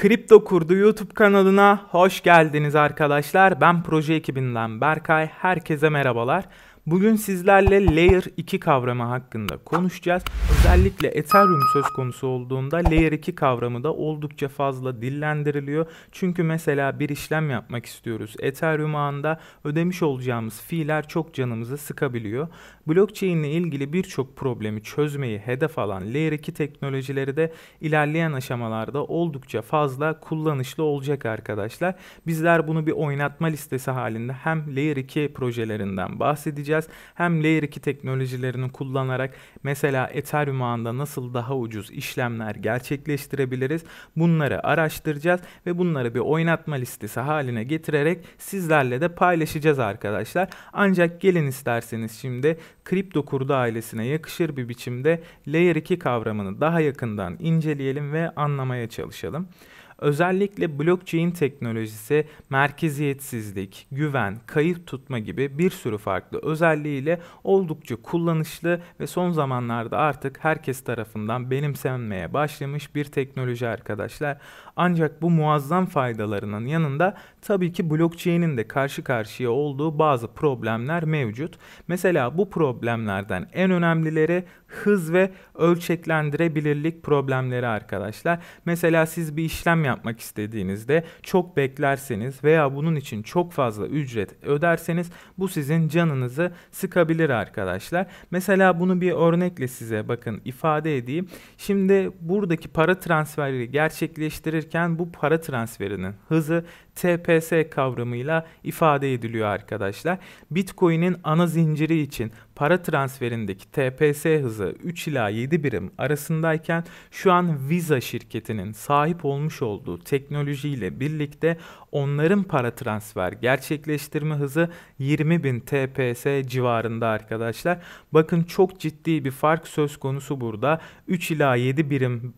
Kripto Kurdu YouTube kanalına hoş geldiniz arkadaşlar. Ben proje ekibinden Berkay. Herkese merhabalar. Bugün sizlerle Layer 2 kavramı hakkında konuşacağız. Özellikle Ethereum söz konusu olduğunda Layer 2 kavramı da oldukça fazla dillendiriliyor. Çünkü mesela bir işlem yapmak istiyoruz. Ethereum ağında ödemiş olacağımız fiiller çok canımızı sıkabiliyor. Blockchain ile ilgili birçok problemi çözmeyi hedef alan Layer 2 teknolojileri de ilerleyen aşamalarda oldukça fazla kullanışlı olacak arkadaşlar. Bizler bunu bir oynatma listesi halinde hem Layer 2 projelerinden bahsedeceğiz, hem Layer 2 teknolojilerini kullanarak mesela Ethereum ağında nasıl daha ucuz işlemler gerçekleştirebiliriz, bunları araştıracağız ve bunları bir oynatma listesi haline getirerek sizlerle de paylaşacağız arkadaşlar. Ancak gelin isterseniz şimdi Kripto Kurdu ailesine yakışır bir biçimde Layer 2 kavramını daha yakından inceleyelim ve anlamaya çalışalım. Özellikle blockchain teknolojisi merkeziyetsizlik, güven, kayıt tutma gibi bir sürü farklı özelliğiyle oldukça kullanışlı ve son zamanlarda artık herkes tarafından benimsenmeye başlamış bir teknoloji arkadaşlar. Ancak bu muazzam faydalarının yanında tabii ki blockchain'in de karşı karşıya olduğu bazı problemler mevcut. Mesela bu problemlerden en önemlileri hız ve ölçeklendirebilirlik problemleri arkadaşlar. Mesela siz bir işlem yapmak istediğinizde çok beklerseniz veya bunun için çok fazla ücret öderseniz bu sizin canınızı sıkabilir arkadaşlar. Mesela bunu bir örnekle size bakın ifade edeyim. Şimdi buradaki para transferi gerçekleştirirken bu para transferinin hızı TPS kavramıyla ifade ediliyor arkadaşlar. Bitcoin'in ana zinciri için para transferindeki TPS hızı 3 ila 7 birim arasındayken şu an Visa şirketinin sahip olmuş olduğu teknolojiyle birlikte onların para transfer gerçekleştirme hızı 20.000 TPS civarında arkadaşlar. Bakın çok ciddi bir fark söz konusu burada. 3 ila 7 birim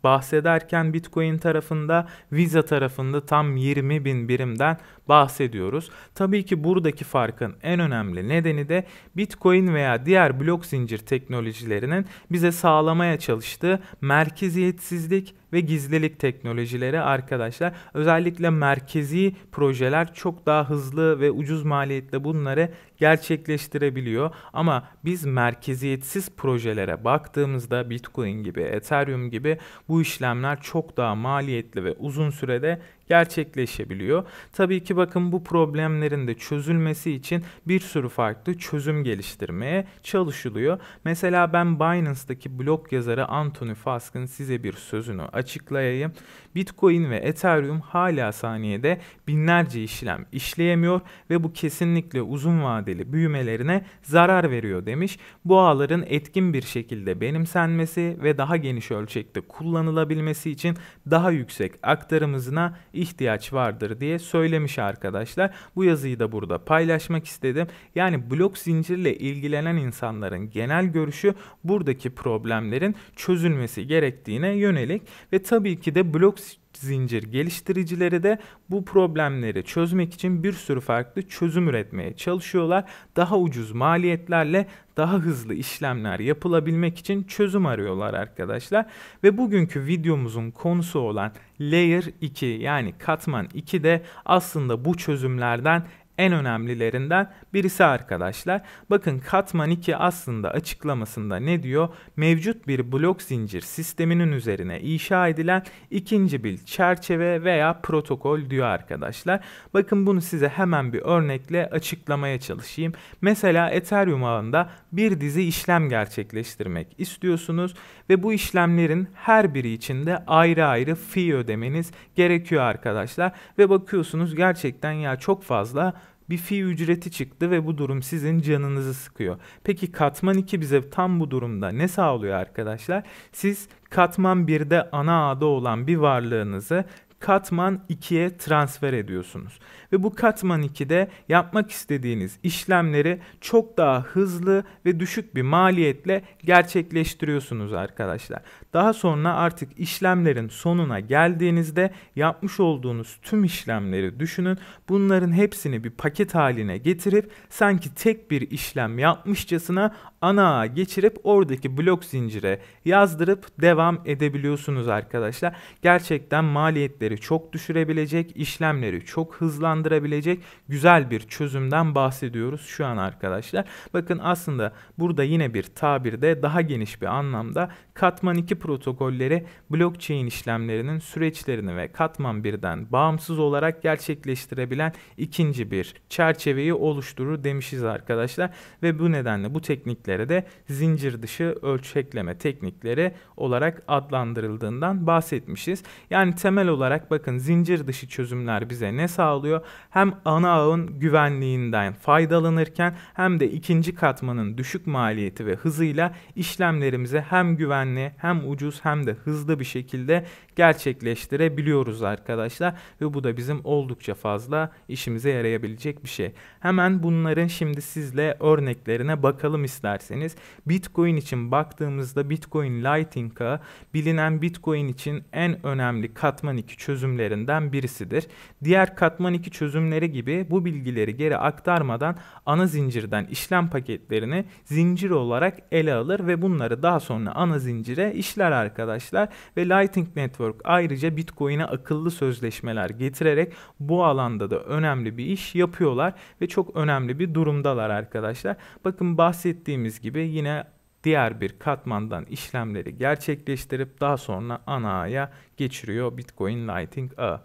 bahsederken Bitcoin tarafında, Visa tarafında tam 20.000 birimden bahsediyoruz. Tabii ki buradaki farkın en önemli nedeni de Bitcoin veya diğer blok zincir teknolojilerinin bize sağlamaya çalıştığı merkeziyetsizlik ve gizlilik teknolojileri arkadaşlar. Özellikle merkezi projeler çok daha hızlı ve ucuz maliyetle bunları gerçekleştirebiliyor. Ama biz merkeziyetsiz projelere baktığımızda Bitcoin gibi, Ethereum gibi bu işlemler çok daha maliyetli ve uzun sürede gerçekleşebiliyor. Tabii ki bakın bu problemlerin de çözülmesi için bir sürü farklı çözüm geliştirmeye çalışılıyor. Mesela ben Binance'daki blog yazarı Anthony Fusk'ın size bir sözünü açıklayayım. Bitcoin ve Ethereum hala saniyede binlerce işlem işleyemiyor ve bu kesinlikle uzun vadeli büyümelerine zarar veriyor demiş. Bu ağların etkin bir şekilde benimsenmesi ve daha geniş ölçekte kullanılabilmesi için daha yüksek aktarım hızına ihtiyaç vardır diye söylemiş arkadaşlar. Bu yazıyı da burada paylaşmak istedim. Yani blok zincirle ilgilenen insanların genel görüşü buradaki problemlerin çözülmesi gerektiğine yönelik ve tabii ki de blok zincir geliştiricileri de bu problemleri çözmek için bir sürü farklı çözüm üretmeye çalışıyorlar. Daha ucuz maliyetlerle daha hızlı işlemler yapılabilmek için çözüm arıyorlar arkadaşlar. Ve bugünkü videomuzun konusu olan Layer 2 yani katman 2 de aslında bu çözümlerden en önemlilerinden birisi arkadaşlar. Bakın katman 2 aslında açıklamasında ne diyor? Mevcut bir blok zincir sisteminin üzerine inşa edilen ikinci bir çerçeve veya protokol diyor arkadaşlar. Bakın bunu size hemen bir örnekle açıklamaya çalışayım. Mesela Ethereum ağında bir dizi işlem gerçekleştirmek istiyorsunuz ve bu işlemlerin her biri için de ayrı ayrı fee ödemeniz gerekiyor arkadaşlar. Ve bakıyorsunuz gerçekten ya çok fazla bir fee ücreti çıktı ve bu durum sizin canınızı sıkıyor. Peki katman 2 bize tam bu durumda ne sağlıyor arkadaşlar? Siz katman 1'de ana ağda olan bir varlığınızı katman 2'ye transfer ediyorsunuz. Ve bu katman 2'de yapmak istediğiniz işlemleri çok daha hızlı ve düşük bir maliyetle gerçekleştiriyorsunuz arkadaşlar. Daha sonra artık işlemlerin sonuna geldiğinizde yapmış olduğunuz tüm işlemleri düşünün. Bunların hepsini bir paket haline getirip sanki tek bir işlem yapmışçasına ana ağa geçirip oradaki blok zincire yazdırıp devam edebiliyorsunuz arkadaşlar. Gerçekten maliyetleri maliyetleri çok düşürebilecek, işlemleri çok hızlandırabilecek güzel bir çözümden bahsediyoruz şu an arkadaşlar. Bakın aslında burada yine bir tabirde daha geniş bir anlamda Katman 2 protokolleri blockchain işlemlerinin süreçlerini ve Katman 1'den bağımsız olarak gerçekleştirebilen ikinci bir çerçeveyi oluşturur demişiz arkadaşlar. Ve bu nedenle bu tekniklere de zincir dışı ölçekleme teknikleri olarak adlandırıldığından bahsetmişiz. Yani temel olarak bakın zincir dışı çözümler bize ne sağlıyor? Hem ana ağın güvenliğinden faydalanırken hem de ikinci katmanın düşük maliyeti ve hızıyla işlemlerimizi hem güvenli hem ucuz hem de hızlı bir şekilde gerçekleştirebiliyoruz arkadaşlar. Ve bu da bizim oldukça fazla işimize yarayabilecek bir şey. Hemen bunların şimdi sizle örneklerine bakalım isterseniz. Bitcoin için baktığımızda Bitcoin Lightning ağı bilinen Bitcoin için en önemli katman 2 çözümlerinden birisidir. Diğer katman 2 çözümleri gibi bu bilgileri geri aktarmadan ana zincirden işlem paketlerini zincir olarak ele alır ve bunları daha sonra ana zincire işler arkadaşlar. Ve Lightning Network ayrıca Bitcoin'e akıllı sözleşmeler getirerek bu alanda da önemli bir iş yapıyorlar ve çok önemli bir durumdalar arkadaşlar. Bakın bahsettiğimiz gibi yine diğer bir katmandan işlemleri gerçekleştirip daha sonra ana ağya geçiriyor Bitcoin Lightning ağı.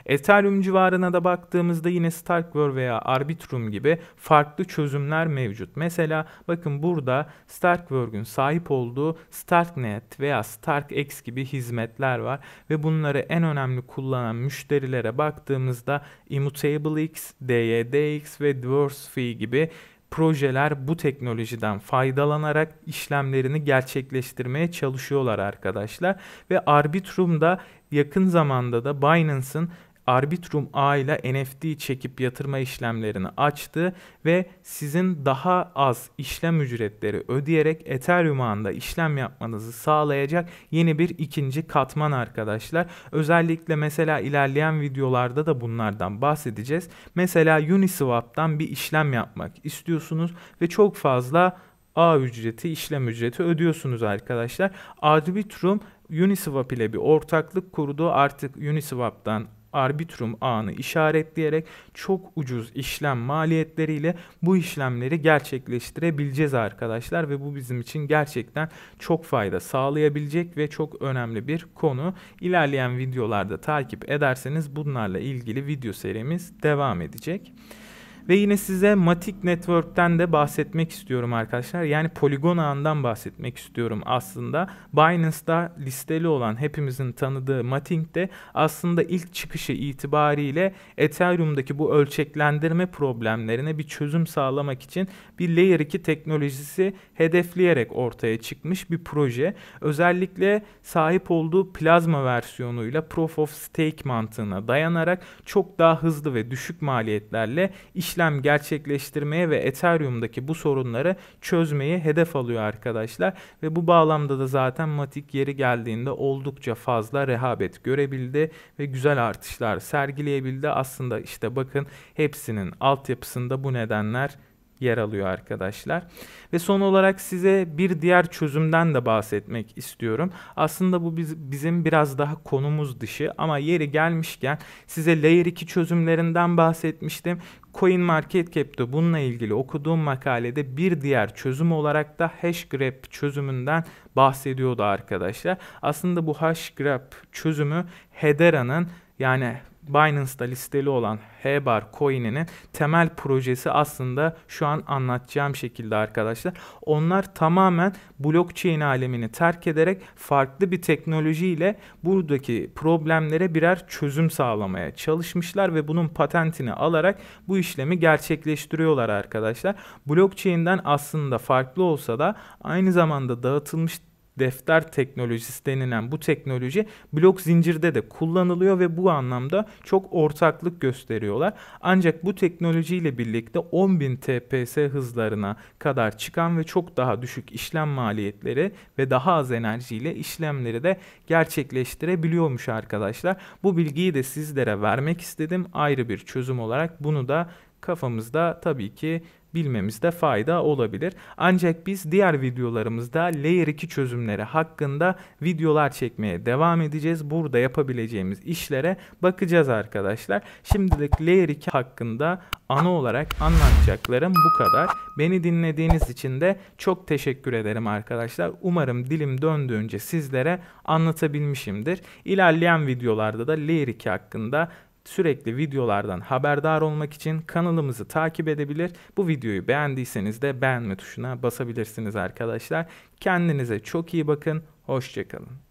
Ethereum civarına da baktığımızda yine Starkware veya Arbitrum gibi farklı çözümler mevcut. Mesela bakın burada Starkware'ün sahip olduğu Starknet veya StarkX gibi hizmetler var ve bunları en önemli kullanan müşterilere baktığımızda ImmutableX, DYDX ve Dwarfsfy gibi projeler bu teknolojiden faydalanarak işlemlerini gerçekleştirmeye çalışıyorlar arkadaşlar. Ve Arbitrum'da yakın zamanda da Binance'ın Arbitrum ağı ile NFT çekip yatırma işlemlerini açtı ve sizin daha az işlem ücretleri ödeyerek Ethereum ağında işlem yapmanızı sağlayacak yeni bir ikinci katman arkadaşlar. Özellikle mesela ilerleyen videolarda da bunlardan bahsedeceğiz. Mesela Uniswap'tan bir işlem yapmak istiyorsunuz ve çok fazla ağ ücreti, işlem ücreti ödüyorsunuz arkadaşlar. Arbitrum Uniswap ile bir ortaklık kurdu. Artık Uniswap'tan Arbitrum ağını işaretleyerek çok ucuz işlem maliyetleriyle bu işlemleri gerçekleştirebileceğiz arkadaşlar ve bu bizim için gerçekten çok fayda sağlayabilecek ve çok önemli bir konu. İlerleyen videolarda takip ederseniz bunlarla ilgili video serimiz devam edecek. Ve yine size Matic Network'ten de bahsetmek istiyorum arkadaşlar. Yani Polygon ağından bahsetmek istiyorum aslında. Binance'da listeli olan hepimizin tanıdığı Matic de aslında ilk çıkışı itibariyle Ethereum'daki bu ölçeklendirme problemlerine bir çözüm sağlamak için bir Layer 2 teknolojisi hedefleyerek ortaya çıkmış bir proje. Özellikle sahip olduğu plazma versiyonuyla Proof of Stake mantığına dayanarak çok daha hızlı ve düşük maliyetlerle işlem gerçekleştirmeye ve Ethereum'daki bu sorunları çözmeyi hedef alıyor arkadaşlar. Ve bu bağlamda da zaten Matic yeri geldiğinde oldukça fazla rehavet görebildi ve güzel artışlar sergileyebildi. Aslında işte bakın hepsinin altyapısında bu nedenler yer alıyor arkadaşlar. Ve son olarak size bir diğer çözümden de bahsetmek istiyorum. Aslında bu bizim biraz daha konumuz dışı ama yeri gelmişken size Layer 2 çözümlerinden bahsetmiştim. CoinMarketCap'te bununla ilgili okuduğum makalede bir diğer çözüm olarak da Hashgraph çözümünden bahsediyordu arkadaşlar. Aslında bu Hashgraph çözümü Hedora'nın yani Binance'da listeli olan HBAR coin'inin temel projesi aslında şu an anlatacağım şekilde arkadaşlar. Onlar tamamen blockchain alemini terk ederek farklı bir teknolojiyle buradaki problemlere birer çözüm sağlamaya çalışmışlar ve bunun patentini alarak bu işlemi gerçekleştiriyorlar arkadaşlar. Blockchain'den aslında farklı olsa da aynı zamanda dağıtılmış defter teknolojisi denilen bu teknoloji blok zincirde de kullanılıyor ve bu anlamda çok ortaklık gösteriyorlar. Ancak bu teknolojiyle birlikte 10.000 TPS hızlarına kadar çıkan ve çok daha düşük işlem maliyetleri ve daha az enerjiyle işlemleri de gerçekleştirebiliyormuş arkadaşlar. Bu bilgiyi de sizlere vermek istedim. Ayrı bir çözüm olarak bunu da kafamızda tabii ki bilmemizde fayda olabilir. Ancak biz diğer videolarımızda Layer 2 çözümleri hakkında videolar çekmeye devam edeceğiz. Burada yapabileceğimiz işlere bakacağız arkadaşlar. Şimdilik Layer 2 hakkında ana olarak anlatacaklarım bu kadar. Beni dinlediğiniz için de çok teşekkür ederim arkadaşlar. Umarım dilim döndüğünce sizlere anlatabilmişimdir. İlerleyen videolarda da Layer 2 hakkında sürekli videolardan haberdar olmak için kanalımızı takip edebilir. Bu videoyu beğendiyseniz de beğenme tuşuna basabilirsiniz arkadaşlar. Kendinize çok iyi bakın. Hoşça kalın.